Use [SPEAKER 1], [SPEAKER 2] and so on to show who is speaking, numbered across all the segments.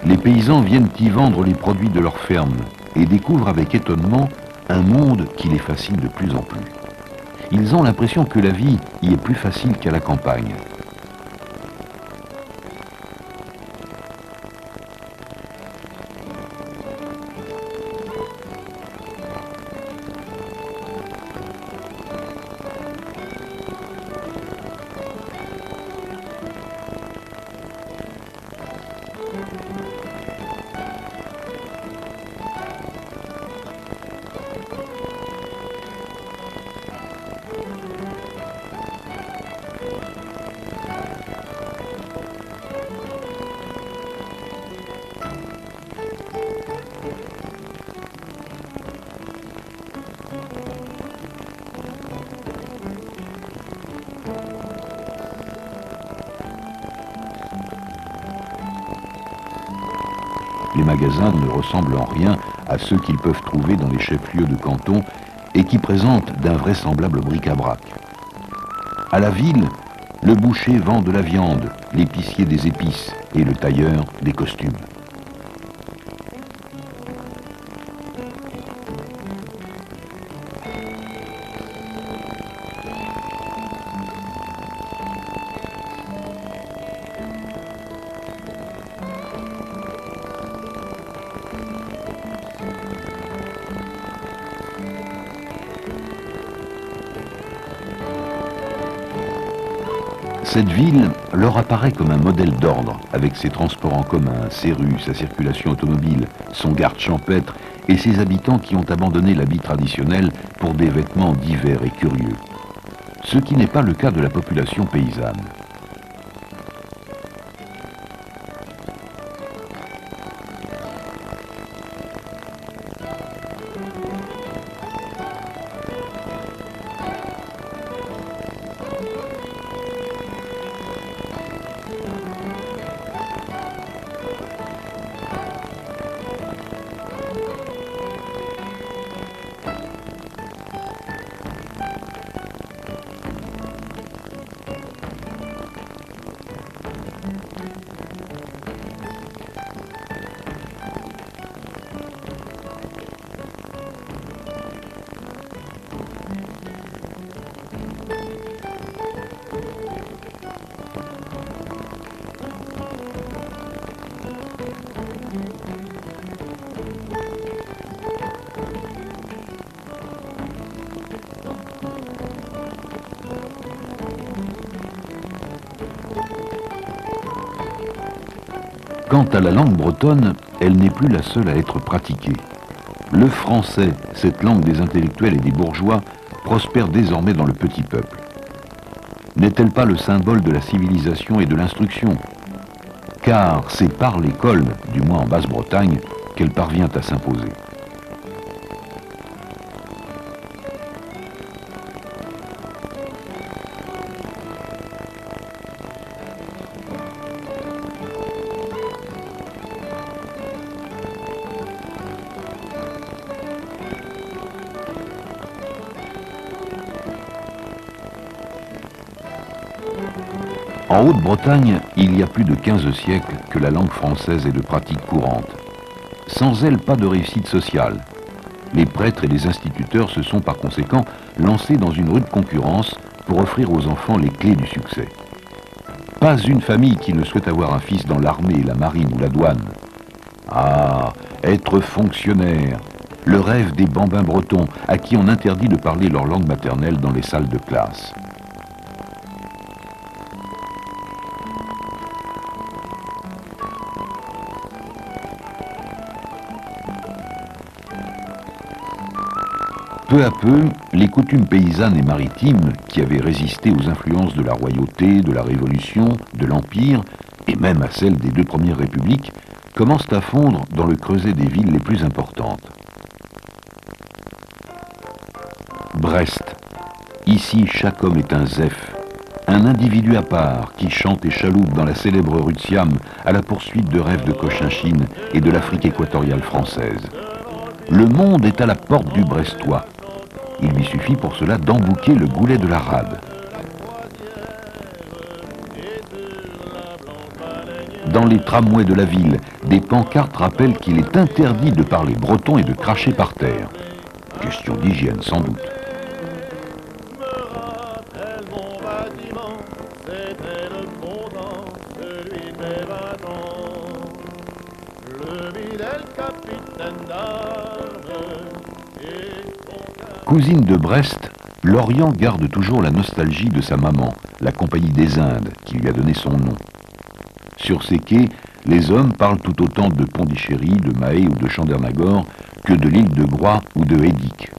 [SPEAKER 1] Les paysans viennent y vendre les produits de leur ferme et découvrent avec étonnement un monde qui les fascine de plus en plus. Ils ont l'impression que la vie y est plus facile qu'à la campagne. Les magasins ne ressemblent en rien à ceux qu'ils peuvent trouver dans les chefs-lieux de canton et qui présentent d'invraisemblables bric-à-brac. À la ville, le boucher vend de la viande, l'épicier des épices et le tailleur des costumes. Cette ville leur apparaît comme un modèle d'ordre, avec ses transports en commun, ses rues, sa circulation automobile, son garde champêtre et ses habitants qui ont abandonné l'habit traditionnel pour des vêtements divers et curieux. Ce qui n'est pas le cas de la population paysanne. Quant à la langue bretonne, elle n'est plus la seule à être pratiquée. Le français, cette langue des intellectuels et des bourgeois, prospère désormais dans le petit peuple. N'est-elle pas le symbole de la civilisation et de l'instruction? Car c'est par l'école, du moins en Basse-Bretagne, qu'elle parvient à s'imposer. En Haute-Bretagne, il y a plus de 15 siècles que la langue française est de pratique courante. Sans elle, pas de réussite sociale. Les prêtres et les instituteurs se sont par conséquent lancés dans une rude concurrence pour offrir aux enfants les clés du succès. Pas une famille qui ne souhaite avoir un fils dans l'armée, la marine ou la douane. Ah, être fonctionnaire, le rêve des bambins bretons à qui on interdit de parler leur langue maternelle dans les salles de classe. Peu à peu, les coutumes paysannes et maritimes, qui avaient résisté aux influences de la royauté, de la Révolution, de l'Empire, et même à celles des deux premières républiques, commencent à fondre dans le creuset des villes les plus importantes. Brest. Ici, chaque homme est un zèphe, un individu à part qui chante et chaloupe dans la célèbre rue de Siam à la poursuite de rêves de Cochinchine et de l'Afrique équatoriale française. Le monde est à la porte du Brestois. Il lui suffit pour cela d'embouquer le goulet de la rade. Dans les tramways de la ville, des pancartes rappellent qu'il est interdit de parler breton et de cracher par terre. Question d'hygiène, sans doute. Cousine de Brest, Lorient garde toujours la nostalgie de sa maman, la Compagnie des Indes, qui lui a donné son nom. Sur ces quais, les hommes parlent tout autant de Pondichéry, de Mahé ou de Chandernagor que de l'île de Groix ou de Hédic.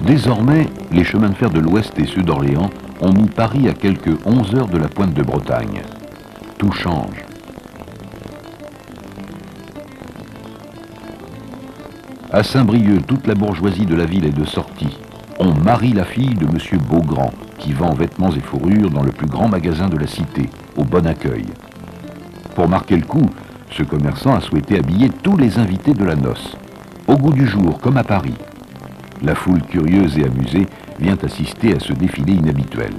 [SPEAKER 1] Désormais, les chemins de fer de l'Ouest et ceux d'Orléans ont mis Paris à quelques 11 heures de la pointe de Bretagne. Tout change. À Saint-Brieuc, toute la bourgeoisie de la ville est de sortie. On marie la fille de M. Beaugrand, qui vend vêtements et fourrures dans le plus grand magasin de la cité, au Bon Accueil. Pour marquer le coup, ce commerçant a souhaité habiller tous les invités de la noce, au goût du jour, comme à Paris. La foule curieuse et amusée vient assister à ce défilé inhabituel.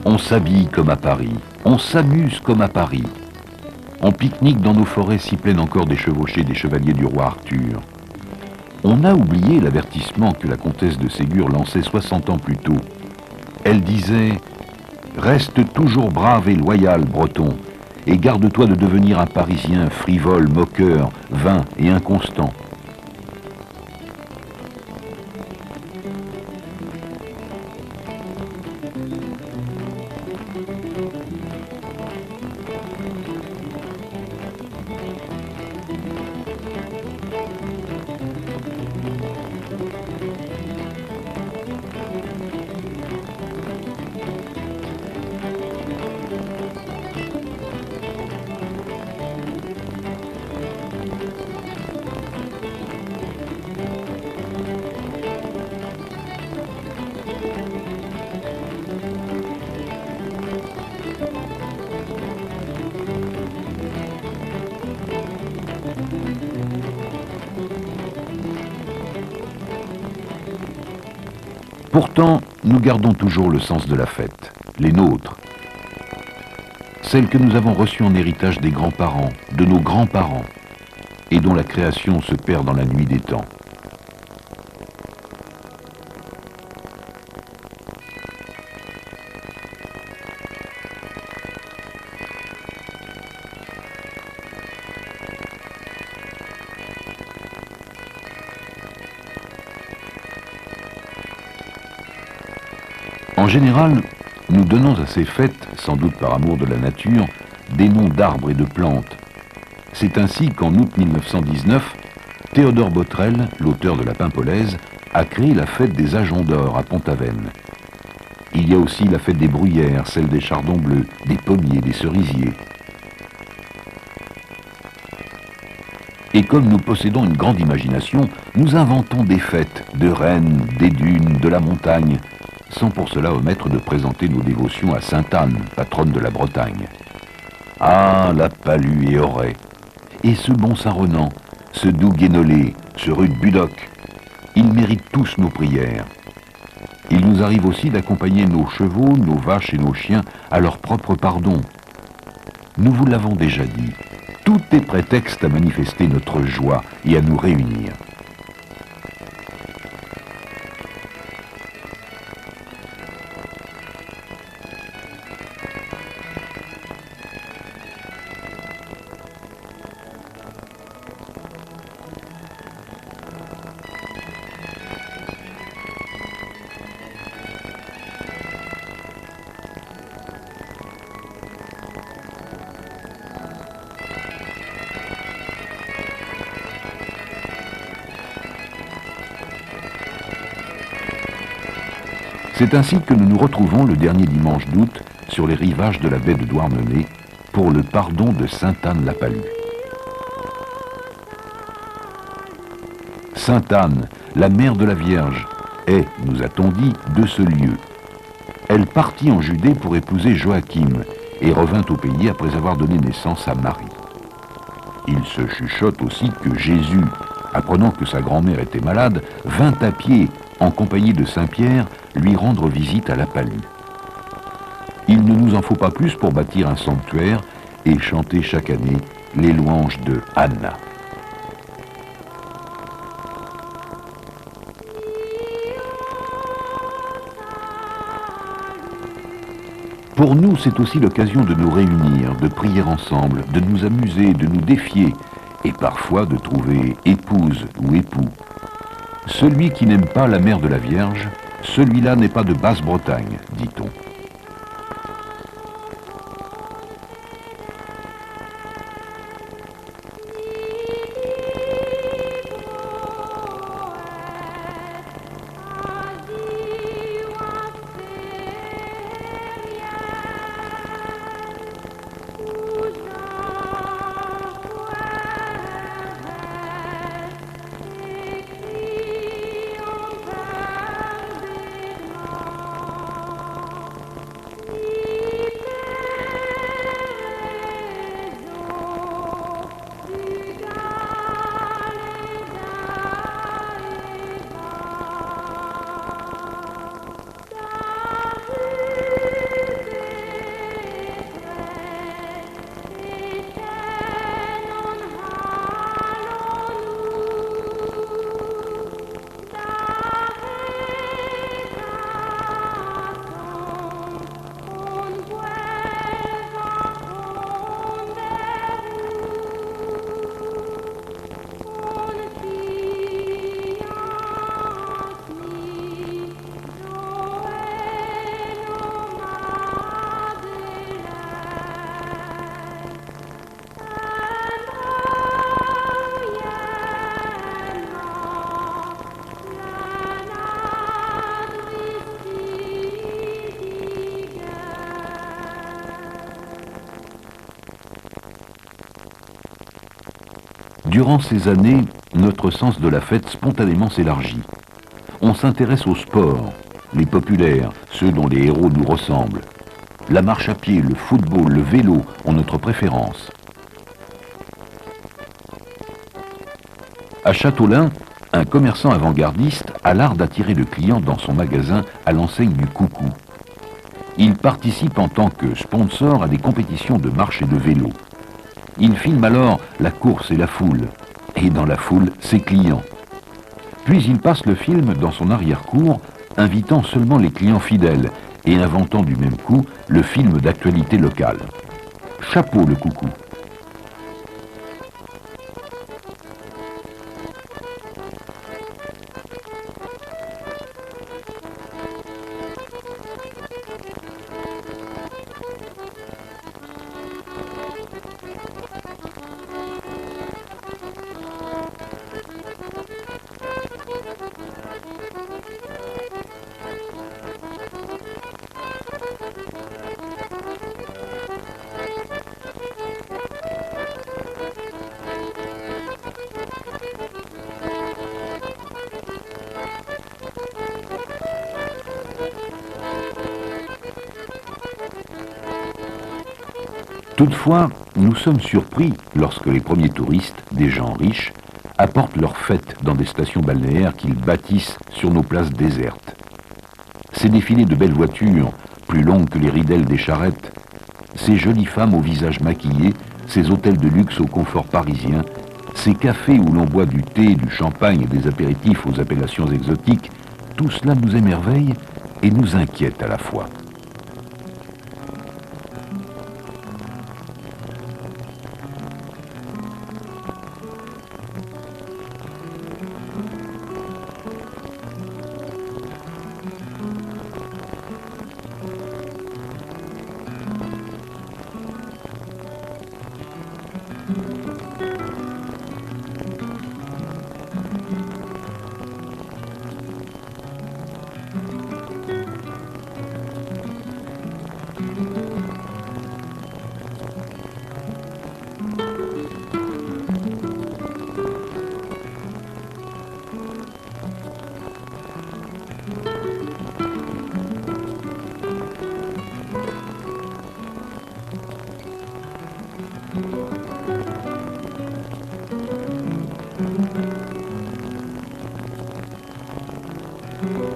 [SPEAKER 1] On s'habille comme à Paris, on s'amuse comme à Paris. On pique-nique dans nos forêts si pleines encore des chevauchés des chevaliers du roi Arthur. On a oublié l'avertissement que la comtesse de Ségur lançait 60 ans plus tôt. Elle disait « Reste toujours brave et loyal, Breton, et garde-toi de devenir un Parisien frivole, moqueur, vain et inconstant. » Pourtant, nous gardons toujours le sens de la fête, les nôtres. Celles que nous avons reçues en héritage des grands-parents, de nos grands-parents, et dont la création se perd dans la nuit des temps. En général, nous donnons à ces fêtes, sans doute par amour de la nature, des noms d'arbres et de plantes. C'est ainsi qu'en août 1919, Théodore Botrel, l'auteur de la Paimpolaise, a créé la fête des Ajoncs d'or à Pont-Aven. Il y a aussi la fête des bruyères, celle des chardons bleus, des pommiers, des cerisiers. Et comme nous possédons une grande imagination, nous inventons des fêtes, de Rennes, des dunes, de la montagne, sans pour cela omettre de présenter nos dévotions à Sainte-Anne, patronne de la Bretagne. Ah, la Palue et Auray, et ce bon Saint-Renan, ce doux Guénolé, ce rude Budoc, ils méritent tous nos prières. Il nous arrive aussi d'accompagner nos chevaux, nos vaches et nos chiens à leur propre pardon. Nous vous l'avons déjà dit, tout est prétexte à manifester notre joie et à nous réunir. C'est ainsi que nous nous retrouvons le dernier dimanche d'août sur les rivages de la baie de Douarnenez pour le pardon de Sainte-Anne-la-Palue. Sainte-Anne, la mère de la Vierge, est, nous a-t-on dit, de ce lieu. Elle partit en Judée pour épouser Joachim et revint au pays après avoir donné naissance à Marie. Il se chuchote aussi que Jésus, apprenant que sa grand-mère était malade, vint à pied, en compagnie de Saint-Pierre, lui rendre visite à la Palue. Il ne nous en faut pas plus pour bâtir un sanctuaire et chanter chaque année les louanges de Anna. Pour nous, c'est aussi l'occasion de nous réunir, de prier ensemble, de nous amuser, de nous défier, et parfois de trouver épouse ou époux. Celui qui n'aime pas la mère de la Vierge, celui-là n'est pas de Basse-Bretagne, dit-on. Durant ces années, notre sens de la fête spontanément s'élargit. On s'intéresse au sport, les populaires, ceux dont les héros nous ressemblent. La marche à pied, le football, le vélo ont notre préférence. À Châteaulin, un commerçant avant-gardiste a l'art d'attirer le client dans son magasin à l'enseigne du Coucou. Il participe en tant que sponsor à des compétitions de marche et de vélo. Il filme alors la course et la foule, et dans la foule, ses clients. Puis il passe le film dans son arrière-cour, invitant seulement les clients fidèles et inventant du même coup le film d'actualité locale. Chapeau le Coucou. Toutefois, nous sommes surpris lorsque les premiers touristes, des gens riches, apportent leurs fêtes dans des stations balnéaires qu'ils bâtissent sur nos places désertes. Ces défilés de belles voitures, plus longues que les ridelles des charrettes, ces jolies femmes au visage maquillé, ces hôtels de luxe au confort parisien, ces cafés où l'on boit du thé, du champagne et des apéritifs aux appellations exotiques, tout cela nous émerveille et nous inquiète à la fois.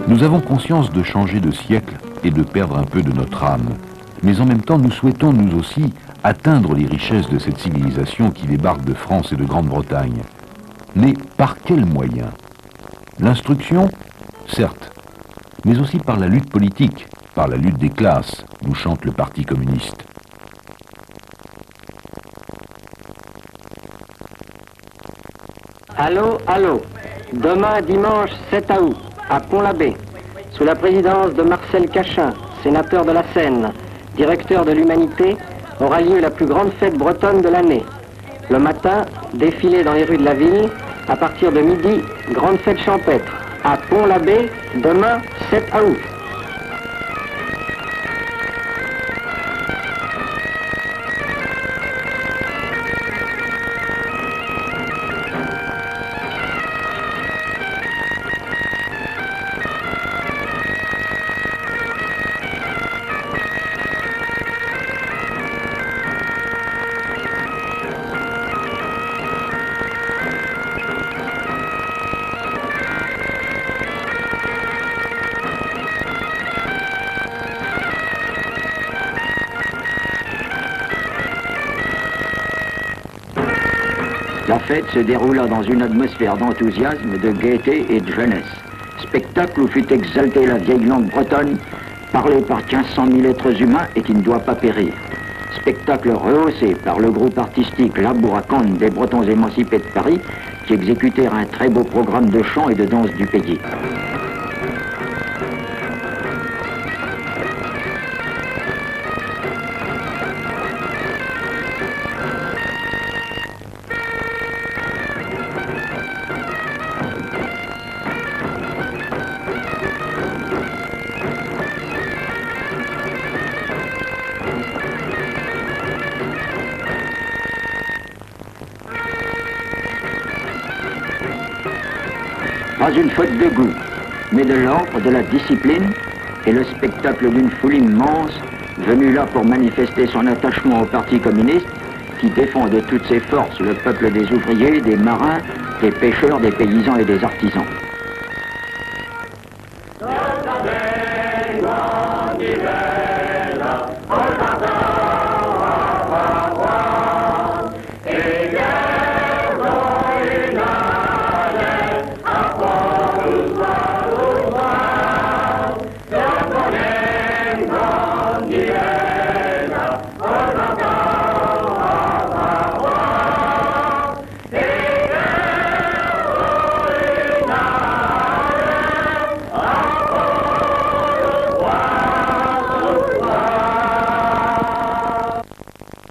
[SPEAKER 1] Nous avons conscience de changer de siècle et de perdre un peu de notre âme. Mais en même temps, nous souhaitons, nous aussi, atteindre les richesses de cette civilisation qui débarque de France et de Grande-Bretagne. Mais par quels moyens? L'instruction, certes, mais aussi par la lutte politique, par la lutte des classes, nous chante le Parti communiste.
[SPEAKER 2] Allô, allô. Demain, dimanche 7 août, à Pont-l'Abbé, sous la présidence de Marcel Cachin, sénateur de la Seine, directeur de l'Humanité, aura lieu la plus grande fête bretonne de l'année. Le matin, défilé dans les rues de la ville. À partir de midi, grande fête champêtre. À Pont-l'Abbé, demain 7 août.
[SPEAKER 3] La fête se déroula dans une atmosphère d'enthousiasme, de gaieté et de jeunesse. Spectacle où fut exaltée la vieille langue bretonne, parlée par 1500 000 êtres humains et qui ne doit pas périr. Spectacle rehaussé par le groupe artistique Labouracande des Bretons émancipés de Paris, qui exécutèrent un très beau programme de chant et de danse du pays. Pas une faute de goût, mais de l'ordre, de la discipline et le spectacle d'une foule immense venue là pour manifester son attachement au Parti communiste qui défend de toutes ses forces le peuple des ouvriers, des marins, des pêcheurs, des paysans et des artisans.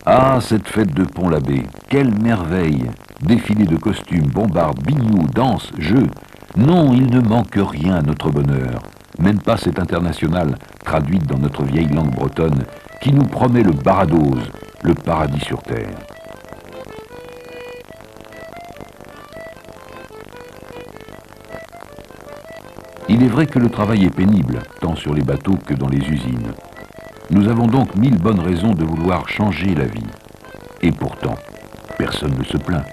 [SPEAKER 1] Ah, cette fête de Pont-l'Abbé, quelle merveille! Défilé de costumes, bombardes, bignoux, danse, jeux. Non, il ne manque rien à notre bonheur. Même pas cette internationale, traduite dans notre vieille langue bretonne, qui nous promet le Baradose, le paradis sur terre. Il est vrai que le travail est pénible, tant sur les bateaux que dans les usines. Nous avons donc 1000 bonnes raisons de vouloir changer la vie. Et pourtant, personne ne se plaint.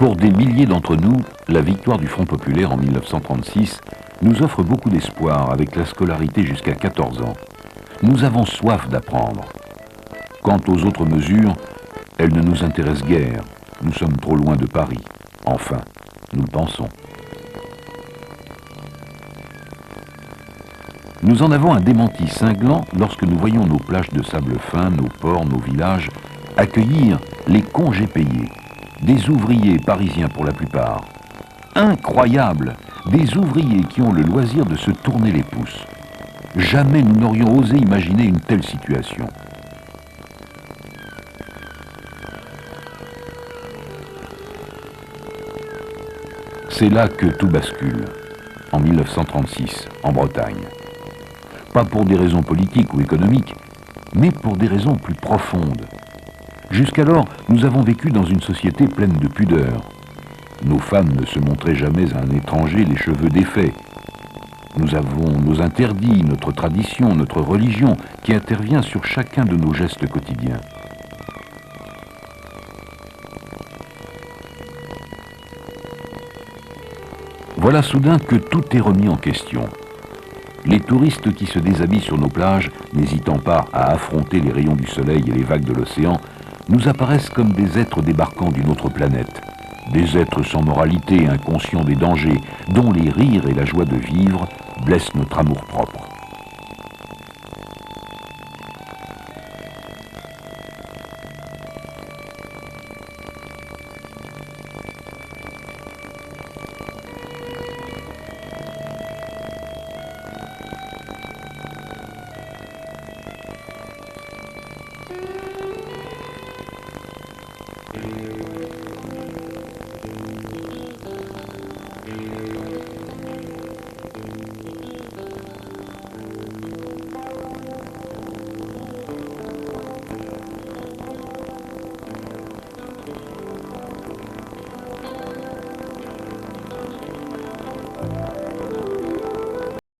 [SPEAKER 1] Pour des milliers d'entre nous, la victoire du Front populaire en 1936 nous offre beaucoup d'espoir avec la scolarité jusqu'à 14 ans. Nous avons soif d'apprendre. Quant aux autres mesures, elles ne nous intéressent guère. Nous sommes trop loin de Paris. Enfin, nous le pensons. Nous en avons un démenti cinglant lorsque nous voyons nos plages de sable fin, nos ports, nos villages accueillir les congés payés. Des ouvriers parisiens pour la plupart. Incroyable! Des ouvriers qui ont le loisir de se tourner les pouces. Jamais nous n'aurions osé imaginer une telle situation. C'est là que tout bascule, en 1936, en Bretagne. Pas pour des raisons politiques ou économiques, mais pour des raisons plus profondes. Jusqu'alors, nous avons vécu dans une société pleine de pudeur. Nos femmes ne se montraient jamais à un étranger les cheveux défaits. Nous avons nos interdits, notre tradition, notre religion, qui intervient sur chacun de nos gestes quotidiens. Voilà soudain que tout est remis en question. Les touristes qui se déshabillent sur nos plages, n'hésitant pas à affronter les rayons du soleil et les vagues de l'océan, nous apparaissent comme des êtres débarquant d'une autre planète. Des êtres sans moralité, inconscients des dangers, dont les rires et la joie de vivre blessent notre amour-propre.